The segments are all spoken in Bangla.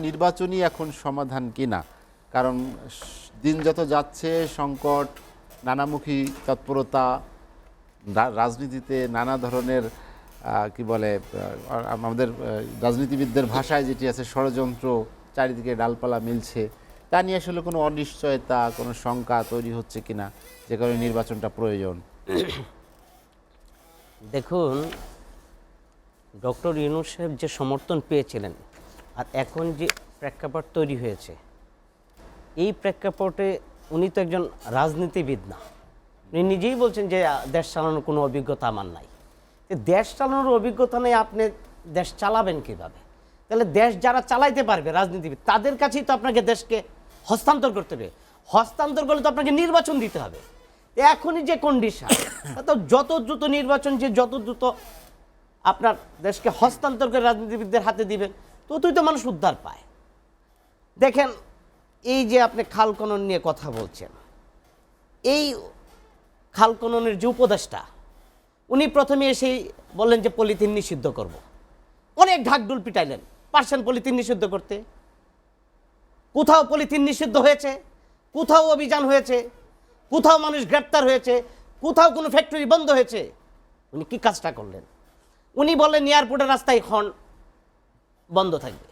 নির্বাচনই এখন সমাধান কিনা, কারণ দিন যত যাচ্ছে সংকট, নানামুখী তৎপরতা, রাজনীতিতে নানা ধরনের কি বলে আমাদের রাজনীতিবিদদের ভাষায় যেটি আছে ষড়যন্ত্র, চারিদিকে ডালপালা মিলছে, তা নিয়ে আসলে কোনো অনিশ্চয়তা, কোনো শঙ্কা তৈরি হচ্ছে কিনা, যে কারণে নির্বাচনটা প্রয়োজন। দেখুন, ডক্টর ইউনূস সাহেব যে সমর্থন পেয়েছিলেন আর এখন যে প্রেক্ষাপট তৈরি হয়েছে, এই প্রেক্ষাপটে উনি তো একজন রাজনীতিবিদ না। উনি নিজেই বলছেন যে দেশ চালানোর কোনো অভিজ্ঞতা আমার নাই। দেশ চালানোর অভিজ্ঞতা নেই, আপনি দেশ চালাবেন কীভাবে? তাহলে দেশ যারা চালাইতে পারবে রাজনীতিবিদ, তাদের কাছেই তো আপনাকে দেশকে হস্তান্তর করতে হবে। হস্তান্তর করলে তো আপনাকে নির্বাচন দিতে হবে। এখনই যে কন্ডিশন, তো যত দ্রুত নির্বাচন, যে যত দ্রুত আপনার দেশকে হস্তান্তর করে রাজনীতিবিদদের হাতে দিবেন, ততই তো মানুষ উদ্ধার পায়। দেখেন, এই যে আপনি খাল খনন নিয়ে কথা বলছেন, এই খাল খননের যে উপদেষ্টা, উনি প্রথমে এসেই বললেন যে পলিথিন নিষিদ্ধ করব। অনেক ঢাকঢোল পিটাইলেন, পারছেন পলিথিন নিষিদ্ধ করতে? কোথাও পলিথিন নিষিদ্ধ হয়েছে? কোথাও অভিযান হয়েছে? কোথাও মানুষ গ্রেপ্তার হয়েছে? কোথাও কোনো ফ্যাক্টরি বন্ধ হয়েছে? উনি কি কাজটা করলেন? উনি বললেন এয়ারপোর্টের রাস্তায় হর্ন বন্ধ থাকবে।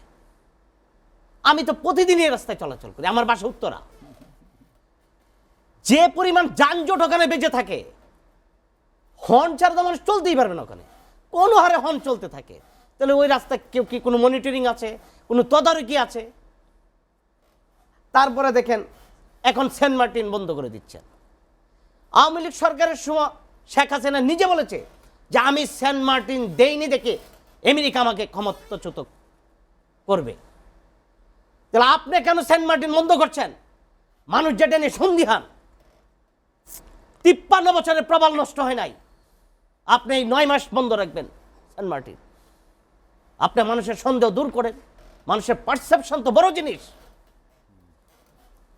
আমি তো প্রতিদিনই রাস্তায় চলাচল করি, আমার বাসা উত্তরা। যে পরিমাণ যানজট ওখানে বেজে থাকে, হর্ন ছাড়া তো মানুষ চলতেই পারবে না ওখানে, কোনো হারে হর্ন চলতে থাকে। তাহলে ওই রাস্তায় কেউ কি কোনো মনিটরিং আছে, কোনো তদারকি আছে? তারপরে দেখেন, এখন সেন্ট মার্টিন বন্ধ করে দিচ্ছেন। আওয়ামী লীগ সরকারের সময় শেখ হাসিনা নিজে বলেছে যে আমি সেন্ট মার্টিন দেইনি দেখে আমেরিকা আমাকে ক্ষমতাচ্যুত করবে। তাহলে আপনি কেন সেন্ট মার্টিন বন্ধ করছেন? মানুষ যেটা নিয়ে সন্দিহান, 53 বছরের প্রবাল নষ্ট হয় নাই, আপনি এই 9 মাস বন্ধ রাখবেন সেন্ট মার্টিন? আপনি মানুষের সন্দেহ দূর করেন, মানুষের পারসেপশন তো বড় জিনিস।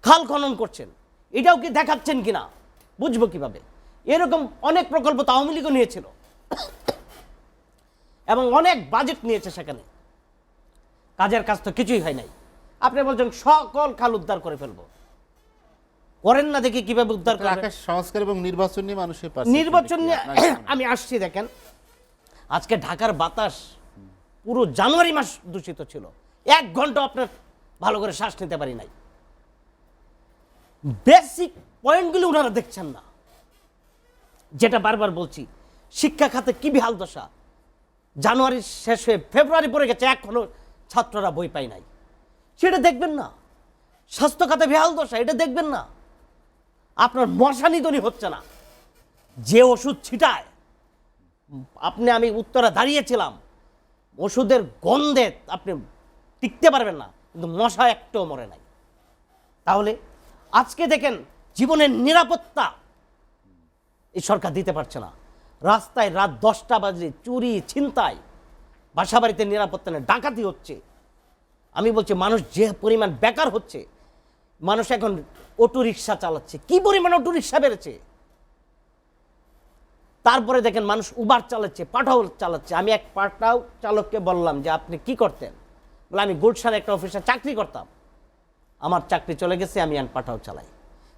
খাল খনন করছেন, এটাও কি দেখাচ্ছেন কিনা বুঝবো কিভাবে? এরকম অনেক প্রকল্প তো আওয়ামী লীগও নিয়েছিল এবং অনেক বাজেট নিয়েছে, সেখানে কাজের কাজ তো কিছুই হয় নাই। আপনি বলছেন সকল খাল উদ্ধার করে ফেলবো, করেন না দেখি কিভাবে উদ্ধার করবেন। সংস্কার এবং নির্বাচন নিয়ে মানুষের নির্বাচন নিয়ে আমি আসছি। দেখেন, আজকে ঢাকার বাতাস পুরো জানুয়ারি মাস দূষিত ছিল, 1 ঘন্টা আপনার ভালো করে শ্বাস নিতে পারি নাই। বেসিক পয়েন্টগুলো ওনারা দেখছেন না। যেটা বারবার বলছি, শিক্ষা খাতে কি বেহাল দশা। জানুয়ারি শেষ হয়ে ফেব্রুয়ারি পড়ে গেছে, এখনো ছাত্ররা বই পায় নাই, সেটা দেখবেন না। স্বাস্থ্য খাতে বেহাল দশা, এটা দেখবেন না। আপনার মশা নিধনই হচ্ছে না। যে ওষুধ ছিটায়, আমি উত্তরা দাঁড়িয়েছিলাম, ওষুধের গন্ধে আপনি টিকতে পারবেন না, কিন্তু মশা একটাও মরে নাই। তাহলে আজকে দেখেন, জীবনের নিরাপত্তা এই সরকার দিতে পারছে না। রাস্তায় রাত 10টা বাজলে চুরি, ছিনতাই, বাসাবাড়িতে নিরাপত্তা নেই, ডাকাতি হচ্ছে। আমি বলছি, মানুষ যে পরিমাণ বেকার হচ্ছে, মানুষ এখন অটো রিক্সা চালাচ্ছে, কি পরিমাণ অটো রিক্সা বেড়েছে। তারপরে দেখেন, মানুষ উবার চালাচ্ছে, পাঠাও চালাচ্ছে। আমি এক পাঠাও চালককে বললাম যে আপনি কি করতেন? বলে আমি গুলশানে একটা অফিসে চাকরি করতাম, আমার চাকরি চলে গেছে, আমি এখন পাঠাও চালাই।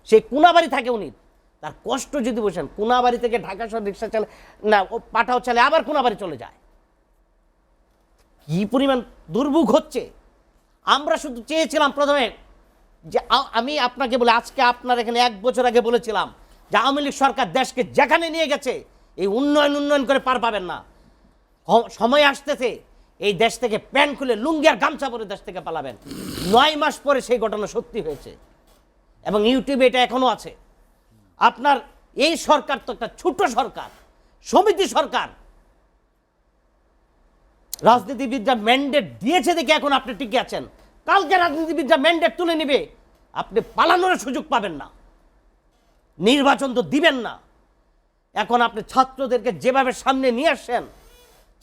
সে কোনাবাড়ি থাকে, উনি তার কষ্ট যদি বসেন, কোনাবাড়ি থেকে ঢাকা শহর রিক্সা চালে না, ও পাঠাও চালে আবার কোনাবাড়ি চলে যায়। কি পরিমাণ দুর্ভোগ হচ্ছে। আমরা শুধু চেয়েছিলাম প্রথমে যে, আমি আপনাকে বলে আজকে আপনার এখানে 1 বছর আগে বলেছিলাম যে আওয়ামী লীগ সরকার দেশকে যেখানে নিয়ে গেছে, এই উন্নয়ন করে পার পাবেন না। সময় আসতেছে এই দেশ থেকে প্যান্ট খুলে লুঙ্গি আর গামছা পরে দেশ থেকে পালাবেন। 9 মাস পরে সেই ঘটনা সত্যি হয়েছে এবং ইউটিউবে এটা এখনো আছে। আপনার এই সরকার তো একটা ছোট সরকার, সমিতি সরকার। রাজনীতিবিদরা ম্যান্ডেট দিয়েছে দেখে এখন আপনি টিকে আছেন। কালকে রাজনীতিবিদরা ম্যান্ডেট তুলে নিবে, আপনি পালানোর সুযোগ পাবেন না, নির্বাচন তো দিবেন না। এখন আপনি ছাত্রদেরকে যেভাবে সামনে নিয়ে আসছেন,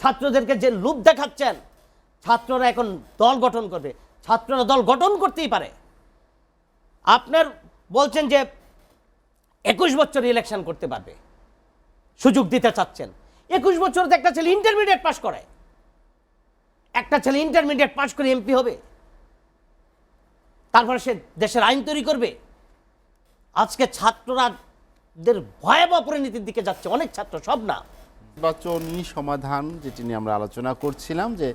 ছাত্রদেরকে যে লোভ দেখাচ্ছেন, ছাত্ররা এখন দল গঠন করবে। ছাত্ররা দল গঠন করতেই পারে। আপনার বলছেন যে 21 বছর ইলেকশন করতে পারবে, সুযোগ দিতে চাচ্ছেন। 21 বছর একটা ছেলে ইন্টারমিডিয়েট পাস করে, একটা ছেলে ইন্টারমিডিয়েট পাস করে এমপি হবে? তারপরে সে দেশের আইন তৈরি করবে? আজকে ছাত্ররাদের ভয়াবহ পরিণতির দিকে যাচ্ছে, অনেক ছাত্র, সব না। নির্বাচনী সমাধান যেটি নিয়ে আমরা আলোচনা করছিলাম, যে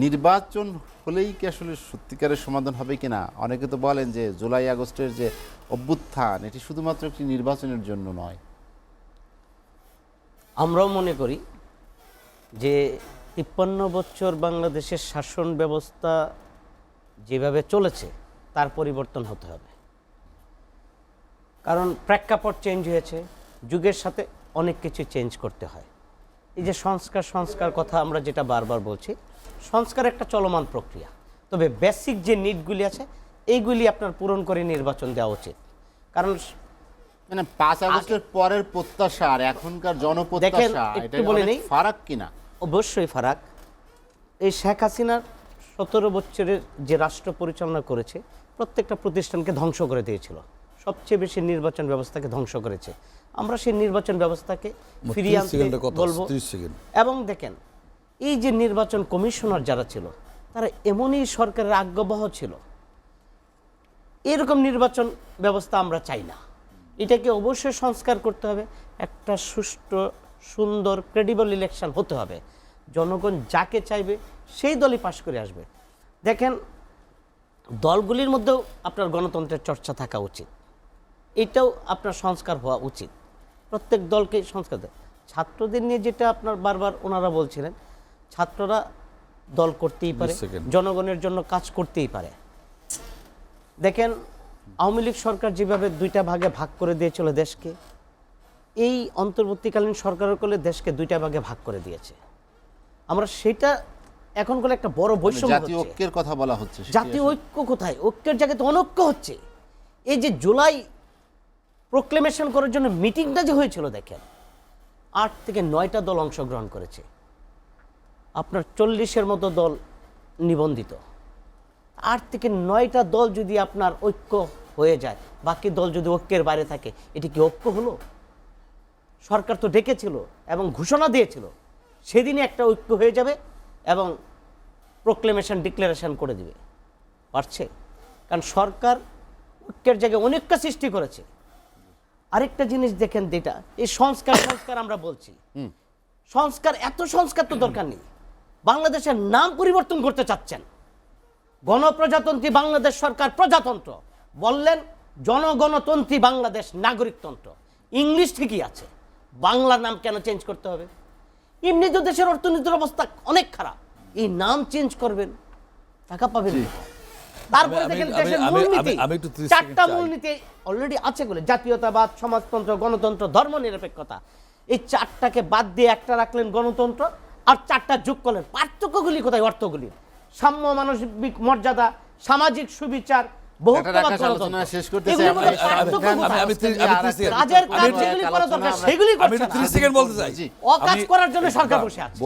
নির্বাচন হলেই কি আসলে সত্যিকারের সমাধান হবে কিনা। অনেকে তো বলেন যে জুলাই আগস্টের যে অভ্যুত্থান এটি শুধুমাত্র একটি নির্বাচনের জন্য নয়। আমরাও মনে করি যে ৫৩ বছর বাংলাদেশের শাসন ব্যবস্থা যেভাবে চলেছে তার পরিবর্তন হতে হবে। কারণ প্রেক্ষাপট চেঞ্জ হয়েছে, যুগের সাথে অনেক কিছু চেঞ্জ করতে হয়। এই যে সংস্কার কথা আমরা যেটা বারবার বলছি, সংস্কার একটা চলমান প্রক্রিয়া। তবে বেসিক যে নিডগুলি আছে এইগুলি আপনার পূরণ করে নির্বাচন দেওয়া উচিত। কারণ মানে ৫ আগস্টের পরের প্রত্যাশা আর এখনকার দেখেন, জনপ্রত্যাশা একটু এটা বলে অনেক নেই। ফারাক কিনা। অবশ্যই ফারাক। এই শেখ হাসিনার ১৭ বছরের যে রাষ্ট্র পরিচালনা করেছে প্রত্যেকটা প্রতিষ্ঠানকে ধ্বংস করে দিয়েছিল, সবচেয়ে বেশি নির্বাচন ব্যবস্থাকে ধ্বংস করেছে। আমরা সেই নির্বাচন ব্যবস্থাকে ফিরিয়ে আনতে বলবো। এবং দেখেন, এই যে নির্বাচন কমিশনার যারা ছিল তারা এমনই সরকারের আজ্ঞাবহ ছিল। এরকম নির্বাচন ব্যবস্থা আমরা চাই না। এটাকে অবশ্যই সংস্কার করতে হবে। একটা সুষ্ঠু, সুন্দর, ক্রেডিবল ইলেকশন হতে হবে। জনগণ যাকে চাইবে সেই দলই পাশ করে আসবে। দেখেন, দলগুলির মধ্যেও আপনার গণতন্ত্রের চর্চা থাকা উচিত, এটাও আপনার সংস্কার হওয়া উচিত। প্রত্যেক দলকে সংস্কার দেয়। ছাত্রদের নিয়ে যেটা আপনার বারবার ওনারা বলছিলেন, ছাত্ররা দল করতেই পারে, জনগণের জন্য কাজ করতেই পারে। দেখেন, আওয়ামী লীগ সরকার যেভাবে দুইটা ভাগে ভাগ করে দিয়েছিল দেশকে, এই অন্তর্বর্তীকালীন সরকারের কোলে দেশকে দুইটা ভাগে ভাগ করে দিয়েছে। আমরা সেটা এখন কোলে একটা বড় বৈষম্য হচ্ছে। জাতীয় ঐক্যের কথা বলা হচ্ছে, জাতীয় ঐক্য কোথায়? ঐক্যের জায়গায় তো অনৈক্য হচ্ছে। এই যে জুলাই প্রোক্লেমেশন করার জন্য মিটিংটা যে হয়েছিল, দেখেন ৮ থেকে ৯টা দল অংশগ্রহণ করেছে, আপনার ৪০-এর মতো দল নিবন্ধিত। ৮ থেকে ৯টা দল যদি আপনার ঐক্য হয়ে যায়, বাকি দল যদি ঐক্যের বাইরে থাকে, এটি কি ঐক্য হলো? সরকার তো ডেকেছিল এবং ঘোষণা দিয়েছিল সেদিনই একটা ঐক্য হয়ে যাবে এবং প্রোক্লেমেশন, ডিক্লারেশন করে দিবে। পারছে? কারণ সরকার ঐক্যের জায়গায় অনেকটা সৃষ্টি করেছে। আরেকটা জিনিস দেখেন, যেটা এই সংস্কার আমরা বলছি, এত সংস্কার তো দরকার নেই। বাংলাদেশের নাম পরিবর্তন করতে চাচ্ছেন। গণপ্রজাতন্ত্রী বাংলাদেশ সরকার প্রজাতন্ত্র বললেন, জনগণতন্ত্রী বাংলাদেশ নাগরিকতন্ত্র। ইংলিশ ঠিকই আছে, বাংলা নাম কেন চেঞ্জ করতে হবে? এমনি তো দেশের অর্থনীতির অবস্থা অনেক খারাপ, এই নাম চেঞ্জ করবেন, টাকা পাবেন। তারপরে দেখেন দেশের মূলনীতি, 4টা মূলনীতি অলরেডি আছে বলে, জাতীয়তাবাদ, সমাজতন্ত্র, গণতন্ত্র, ধর্মনিরপেক্ষতা। এই 4টাকে বাদ দিয়ে একটা রাখলেন গণতন্ত্র, আর 4টা যোগ করলেন। পার্থক্যগুলি কোথায়? অর্থগুলি সাম্য, মানবিক মর্যাদা, সামাজিক সুবিচার, অকাজ করার জন্য সরকার বসে আছে।